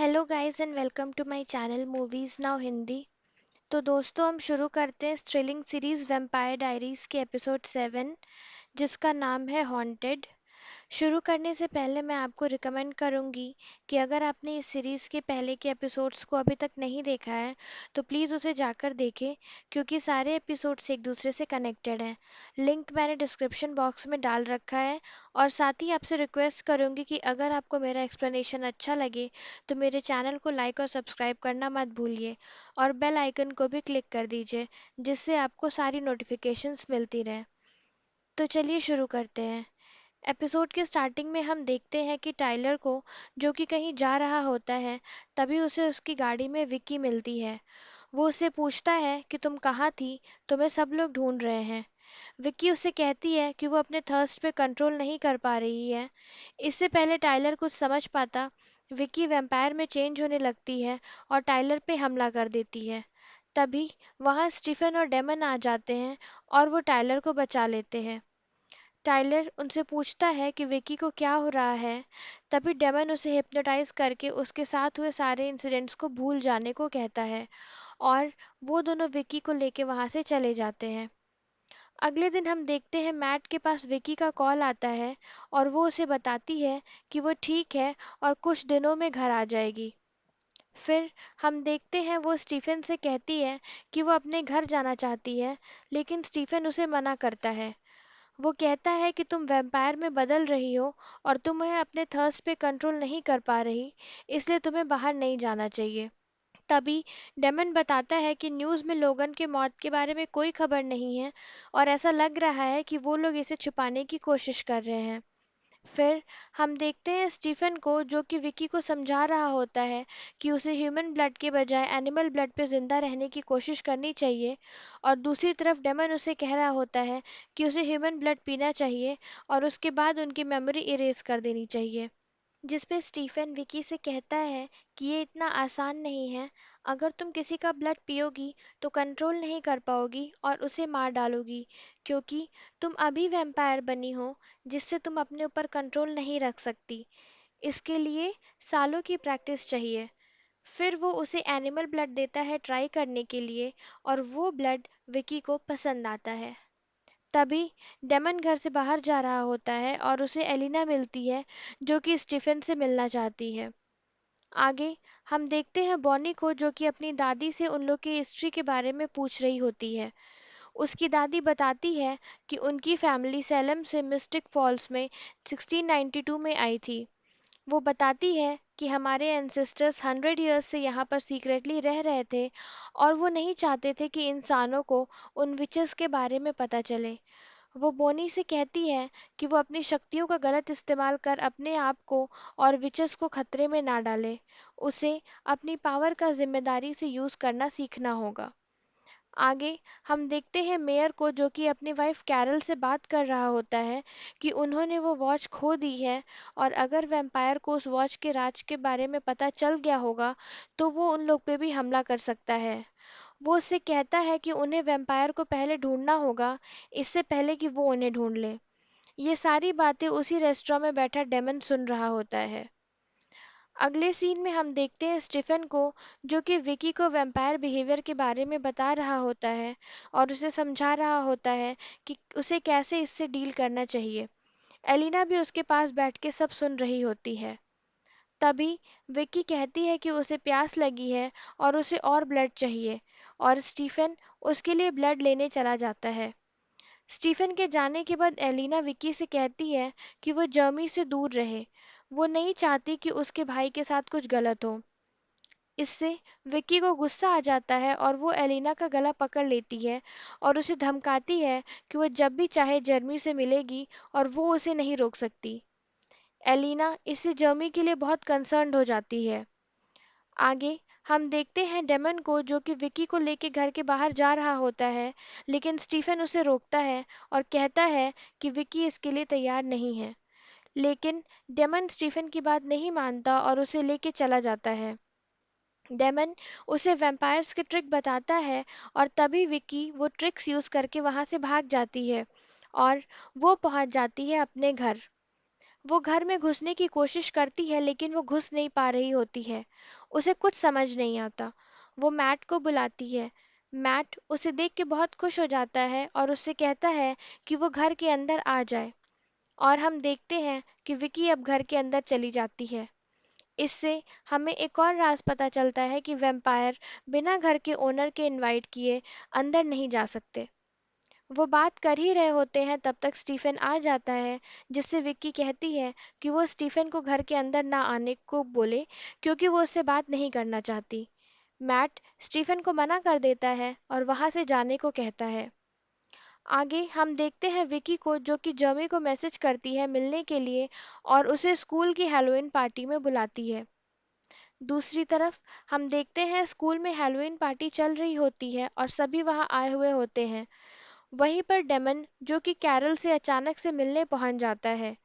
Hello guys and welcome to my channel movies now Hindi. तो दोस्तों हम शुरू करते हैं थ्रिलिंग सीरीज वैम्पायर डायरीज के एपिसोड 7 जिसका नाम है हॉन्टेड। शुरू करने से पहले मैं आपको रिकमेंड करूंगी कि अगर आपने इस सीरीज़ के पहले के एपिसोड्स को अभी तक नहीं देखा है तो प्लीज़ उसे जाकर देखें, क्योंकि सारे एपिसोड्स एक दूसरे से कनेक्टेड हैं। लिंक मैंने डिस्क्रिप्शन बॉक्स में डाल रखा है। और साथ ही आपसे रिक्वेस्ट करूंगी कि अगर आपको मेरा एक्सप्लेनेशन अच्छा लगे तो मेरे चैनल को लाइक और सब्सक्राइब करना मत भूलिए और बेल आइकन को भी क्लिक कर दीजिए, जिससे आपको सारी नोटिफिकेशंस मिलती रहें। तो चलिए शुरू करते हैं। एपिसोड के स्टार्टिंग में हम देखते हैं कि टाइलर को, जो कि कहीं जा रहा होता है, तभी उसे उसकी गाड़ी में विक्की मिलती है। वो उससे पूछता है कि तुम कहाँ थी, तुम्हें सब लोग ढूंढ रहे हैं। विक्की उससे कहती है कि वो अपने थर्स्ट पे कंट्रोल नहीं कर पा रही है। इससे पहले टाइलर कुछ समझ पाता, विक्की वैम्पायर में चेंज होने लगती है और टाइलर पे हमला कर देती है। तभी वहाँ स्टीफन और डेमन आ जाते हैं और वो टाइलर को बचा लेते हैं। टाइलर उनसे पूछता है कि विकी को क्या हो रहा है। तभी डेमन उसे हिप्नोटाइज करके उसके साथ हुए सारे इंसिडेंट्स को भूल जाने को कहता है और वो दोनों विकी को लेके वहाँ से चले जाते हैं। अगले दिन हम देखते हैं मैट के पास विकी का कॉल आता है और वो उसे बताती है कि वो ठीक है और कुछ दिनों में घर आ जाएगी। फिर हम देखते हैं वो स्टीफन से कहती है कि वो अपने घर जाना चाहती है, लेकिन स्टीफन उसे मना करता है। वो कहता है कि तुम वैम्पायर में बदल रही हो और तुम्हें अपने थर्स्ट पे कंट्रोल नहीं कर पा रही, इसलिए तुम्हें बाहर नहीं जाना चाहिए। तभी डेमन बताता है कि न्यूज़ में लोगन के मौत के बारे में कोई खबर नहीं है और ऐसा लग रहा है कि वो लोग इसे छुपाने की कोशिश कर रहे हैं। फिर हम देखते हैं स्टीफन को, जो कि विकी को समझा रहा होता है कि उसे ह्यूमन ब्लड के बजाय एनिमल ब्लड पे जिंदा रहने की कोशिश करनी चाहिए, और दूसरी तरफ डेमन उसे कह रहा होता है कि उसे ह्यूमन ब्लड पीना चाहिए और उसके बाद उनकी मेमोरी इरेज कर देनी चाहिए। जिस पे स्टीफन विकी से कहता है कि ये इतना आसान नहीं है। अगर तुम किसी का ब्लड पियोगी तो कंट्रोल नहीं कर पाओगी और उसे मार डालोगी, क्योंकि तुम अभी वैम्पायर बनी हो, जिससे तुम अपने ऊपर कंट्रोल नहीं रख सकती। इसके लिए सालों की प्रैक्टिस चाहिए। फिर वो उसे एनिमल ब्लड देता है ट्राई करने के लिए, और वो ब्लड विकी को पसंद आता है। तभी डेमन घर से बाहर जा रहा होता है और उसे एलिना मिलती है, जो कि स्टीफन से मिलना चाहती है। आगे हम देखते हैं बॉनी को, जो कि अपनी दादी से उन लोग की हिस्ट्री के बारे में पूछ रही होती है। उसकी दादी बताती है कि उनकी फैमिली सैलम से मिस्टिक फॉल्स में 1692 में आई थी। वो बताती है कि हमारे एंसेस्टर्स 100 ईयर्स से यहाँ पर सीक्रेटली रह रहे थे और वो नहीं चाहते थे कि इंसानों को उन विचेस के बारे में पता चले। वो बोनी से कहती है कि वो अपनी शक्तियों का गलत इस्तेमाल कर अपने आप को और विचेस को खतरे में ना डाले। उसे अपनी पावर का जिम्मेदारी से यूज़ करना सीखना होगा। आगे हम देखते हैं मेयर को, जो कि अपनी वाइफ कैरल से बात कर रहा होता है कि उन्होंने वो वॉच खो दी है और अगर वैम्पायर को उस वॉच के राज के बारे में पता चल गया होगा तो वो उन लोग पे भी हमला कर सकता है। वो उससे कहता है कि उन्हें वैम्पायर को पहले ढूंढना होगा, इससे पहले कि वो उन्हें ढूंढ ले। ये सारी बातें उसी रेस्टोरेंट में बैठा डेमन सुन रहा होता है। अगले सीन में हम देखते हैं स्टीफन को, जो कि विकी को वैम्पायर बिहेवियर के बारे में बता रहा होता है और उसे समझा रहा होता है कि उसे कैसे इससे डील करना चाहिए। एलिना भी उसके पास बैठ के सब सुन रही होती है। तभी विक्की कहती है कि उसे प्यास लगी है और उसे और ब्लड चाहिए, और स्टीफन उसके लिए ब्लड लेने चला जाता है। स्टीफन के जाने के बाद एलिना विक्की से कहती है कि वो जर्मी से दूर रहे। वो नहीं चाहती कि उसके भाई के साथ कुछ गलत हो। इससे विक्की को गुस्सा आ जाता है और वो एलिना का गला पकड़ लेती है और उसे धमकाती है कि वो जब भी चाहे जर्मी से मिलेगी और वो उसे नहीं रोक सकती। एलिना इससे जर्मी के लिए बहुत कंसर्न्ड हो जाती है। आगे हम देखते हैं डेमन को, जो कि विकी को लेके घर के बाहर जा रहा होता है, लेकिन स्टीफन उसे रोकता है और कहता है कि विकी इसके लिए तैयार नहीं है। लेकिन डेमन स्टीफन की बात नहीं मानता और उसे लेके चला जाता है। डेमन उसे वैम्पायर्स के ट्रिक बताता है और तभी विकी वो ट्रिक्स यूज़ करके वहाँ से भाग जाती है और वो पहुँच जाती है अपने घर। वो घर में घुसने की कोशिश करती है लेकिन वो घुस नहीं पा रही होती है। उसे कुछ समझ नहीं आता। वो मैट को बुलाती है। मैट उसे देख के बहुत खुश हो जाता है और उससे कहता है कि वो घर के अंदर आ जाए। और हम देखते हैं कि विकी अब घर के अंदर चली जाती है। इससे हमें एक और राज पता चलता है कि वैम्पायर बिना घर के ओनर के इनवाइट किए अंदर नहीं जा सकते। वो बात कर ही रहे होते हैं तब तक स्टीफन आ जाता है, जिससे विक्की कहती है कि वो स्टीफन को घर के अंदर ना आने को बोले क्योंकि वो उससे बात नहीं करना चाहती। मैट स्टीफन को मना कर देता है और वहां से जाने को कहता है। आगे हम देखते हैं विकी को, जो कि जर्मी को मैसेज करती है मिलने के लिए और उसे स्कूल की हैलोवीन पार्टी में बुलाती है। दूसरी तरफ हम देखते हैं स्कूल में हैलोवीन पार्टी चल रही होती है और सभी वहां आए हुए होते हैं। वहीं पर डेमन, जो कि कैरल से अचानक से मिलने पहुंच जाता है,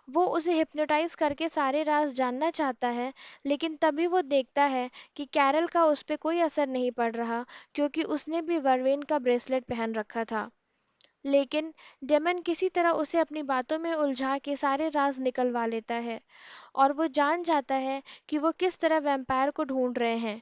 वो उसे हिप्नोटाइज करके सारे राज जानना चाहता है। लेकिन तभी वो देखता है कि कैरल का उस पर कोई असर नहीं पड़ रहा क्योंकि उसने भी वर्वेन का ब्रेसलेट पहन रखा था। लेकिन डेमन किसी तरह उसे अपनी बातों में उलझा के सारे राज निकलवा लेता है और वो जान जाता है कि वो किस तरह वैम्पायर को ढूंढ रहे हैं।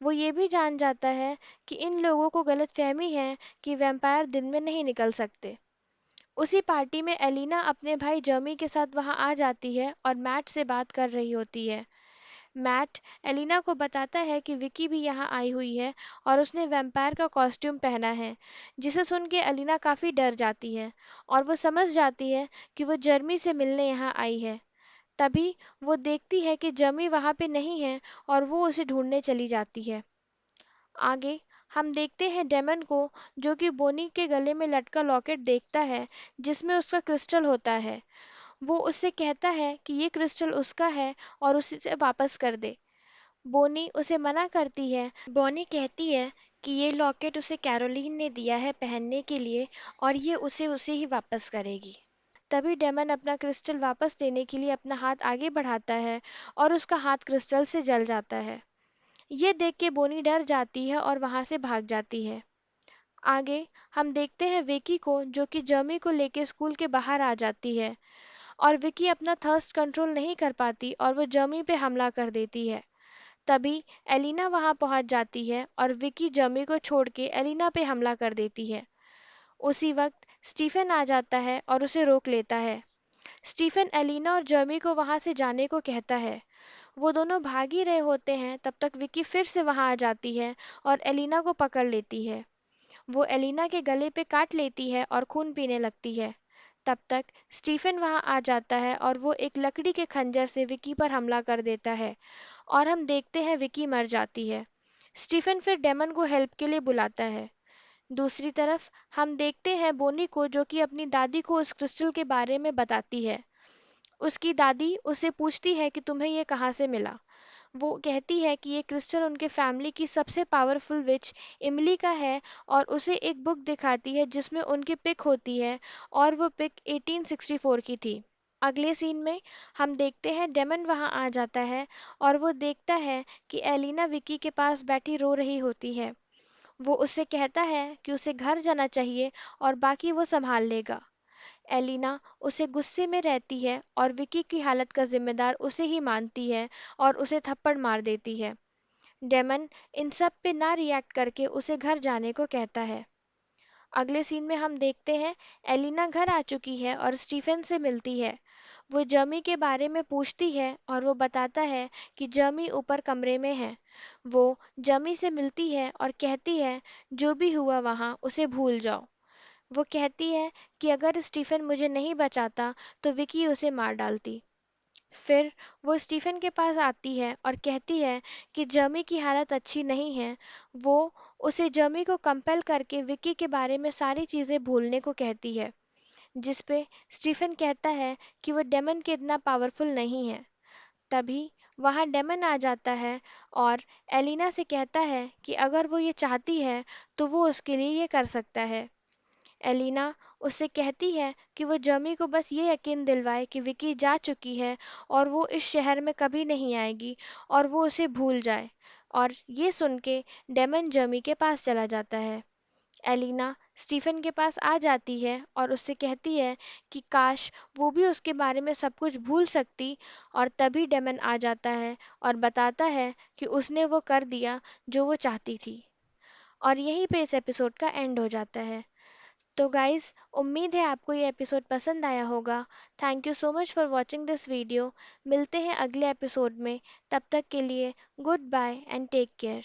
वो ये भी जान जाता है कि इन लोगों को गलतफहमी है कि वैम्पायर दिन में नहीं निकल सकते। उसी पार्टी में एलिना अपने भाई जर्मी के साथ वहां आ जाती है और मैट से बात कर रही होती है। मैट एलिना को बताता है कि विकी भी यहाँ आई हुई है और उसने वैम्पायर का कॉस्ट्यूम पहना है, जिसे सुन के एलिना काफ़ी डर जाती है और वो समझ जाती है कि वो जर्मी से मिलने यहाँ आई है। तभी वो देखती है कि जर्मी वहाँ पे नहीं है और वो उसे ढूंढने चली जाती है। आगे हम देखते हैं डेमन को, जो कि बोनी के गले में लटका लॉकेट देखता है जिसमें उसका क्रिस्टल होता है। वो उससे कहता है कि ये क्रिस्टल उसका है और उसे वापस कर दे। बोनी उसे मना करती है। बोनी कहती है कि ये लॉकेट उसे कैरोलीन ने दिया है पहनने के लिए और ये उसे ही वापस करेगी। तभी डेमन अपना क्रिस्टल वापस लेने के लिए अपना हाथ आगे बढ़ाता है और उसका हाथ क्रिस्टल से जल जाता है। ये देख के बोनी डर जाती है और वहां से भाग जाती है। आगे हम देखते हैं विकी को, जो कि जर्मी को लेके स्कूल के बाहर आ जाती है और विकी अपना थर्स्ट कंट्रोल नहीं कर पाती और वो जर्मी पे हमला कर देती है। तभी एलिना वहां पहुंच जाती है और विकी जर्मी को छोड़ के एलिना पे हमला कर देती है। उसी वक्त स्टीफन आ जाता है और उसे रोक लेता है। स्टीफन एलिना और जर्मी को वहां से जाने को कहता है। वो दोनों भाग ही रहे होते हैं तब तक विकी फिर से वहां आ जाती है और एलिना को पकड़ लेती है। वो एलिना के गले पे काट लेती है और खून पीने लगती है। तब तक स्टीफन वहां आ जाता है और वो एक लकड़ी के खंजर से विकी पर हमला कर देता है और हम देखते हैं विकी मर जाती है। स्टीफन फिर डेमन को हेल्प के लिए बुलाता है। दूसरी तरफ हम देखते हैं बोनी को, जो कि अपनी दादी को उस क्रिस्टल के बारे में बताती है। उसकी दादी उससे पूछती है कि तुम्हें ये कहाँ से मिला। वो कहती है कि ये क्रिस्टल उनके फैमिली की सबसे पावरफुल विच इमली का है और उसे एक बुक दिखाती है जिसमें उनकी पिक होती है और वो पिक 1864 की थी। अगले सीन में हम देखते हैं डेमन वहां आ जाता है और वो देखता है कि एलिना विकी के पास बैठी रो रही होती है। वो उससे कहता है कि उसे घर जाना चाहिए और बाकी वो संभाल लेगा। एलिना उसे गुस्से में रहती है और विकी की हालत का जिम्मेदार उसे ही मानती है और उसे थप्पड़ मार देती है। डेमन इन सब पे ना रिएक्ट करके उसे घर जाने को कहता है। अगले सीन में हम देखते हैं एलिना घर आ चुकी है और स्टीफन से मिलती है। वो जर्मी के बारे में पूछती है और वो बताता है कि जर्मी ऊपर कमरे में है। वो जर्मी से मिलती है और कहती है जो भी हुआ वहाँ उसे भूल जाओ। वो कहती है कि अगर स्टीफन मुझे नहीं बचाता तो विकी उसे मार डालती। फिर वो स्टीफन के पास आती है और कहती है कि जर्मी की हालत अच्छी नहीं है। वो उसे जर्मी को कंपेल करके विकी के बारे में सारी चीज़ें भूलने को कहती है, जिस पे स्टीफन कहता है कि वो डेमन के इतना पावरफुल नहीं है। तभी वहाँ डेमन आ जाता है और एलिना से कहता है कि अगर वो ये चाहती है तो वो उसके लिए ये कर सकता है। एलिना उससे कहती है कि वो जर्मी को बस ये यकीन दिलवाए कि विकी जा चुकी है और वो इस शहर में कभी नहीं आएगी और वो उसे भूल जाए। और ये सुन के डेमन जर्मी के पास चला जाता है। एलिना स्टीफन के पास आ जाती है और उससे कहती है कि काश वो भी उसके बारे में सब कुछ भूल सकती। और तभी डेमन आ जाता है और बताता है कि उसने वो कर दिया जो वो चाहती थी। और यहीं पे इस एपिसोड का एंड हो जाता है। तो गाइस, उम्मीद है आपको ये एपिसोड पसंद आया होगा। Thank you so much for watching this video. मिलते हैं अगले एपिसोड में। तब तक के लिए goodbye and take care.